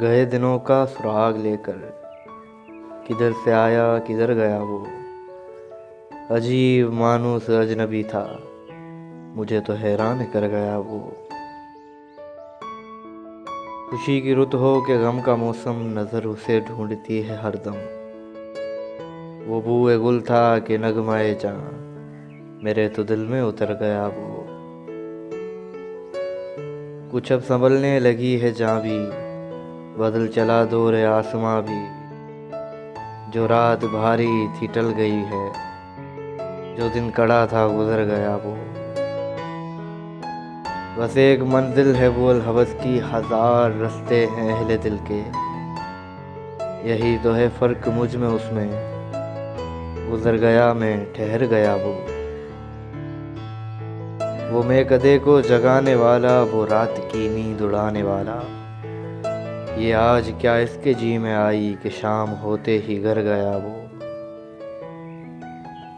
गए दिनों का सुराग लेकर किधर से आया किधर गया वो। अजीब मानूस अजनबी था, मुझे तो हैरान कर गया वो। खुशी की रुत हो के गम का मौसम, नजर उसे ढूंढती है हरदम। वो बूए गुल था कि नगमाए जां, मेरे तो दिल में उतर गया वो। कुछ अब संभलने लगी है जां भी, बदल चला दौर आसमां भी। जो रात भारी थी टल गई है, जो दिन कड़ा था गुजर गया वो। बस एक मंजिल है बोल हवस की, हजार रास्ते हैं अहले दिल के। यही तो है फर्क मुझ में उसमें, गुजर गया मैं ठहर गया वो। वो मैं कदे को जगाने वाला, वो रात की नींद उड़ाने वाला। ये आज क्या इसके जी में आई कि शाम होते ही घर गया वो।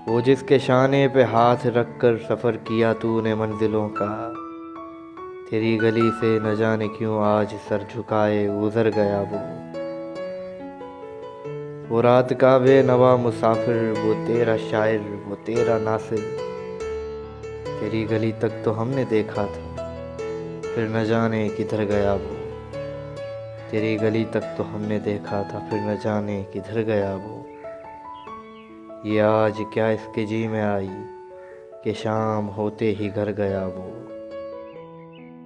वो जिसके शाने पे हाथ रख कर सफ़र किया तूने मंजिलों का, तेरी गली से न जाने क्यों आज सर झुकाए गुजर गया वो। वो रात का बेनवा मुसाफिर, वो तेरा शायर, वो तेरा नासिर। तेरी गली तक तो हमने देखा था, फिर न जाने किधर गया वो। तेरी गली तक तो हमने देखा था, फिर न जाने किधर गया वो। ये आज क्या इसके जी में आई कि शाम होते ही घर गया वो।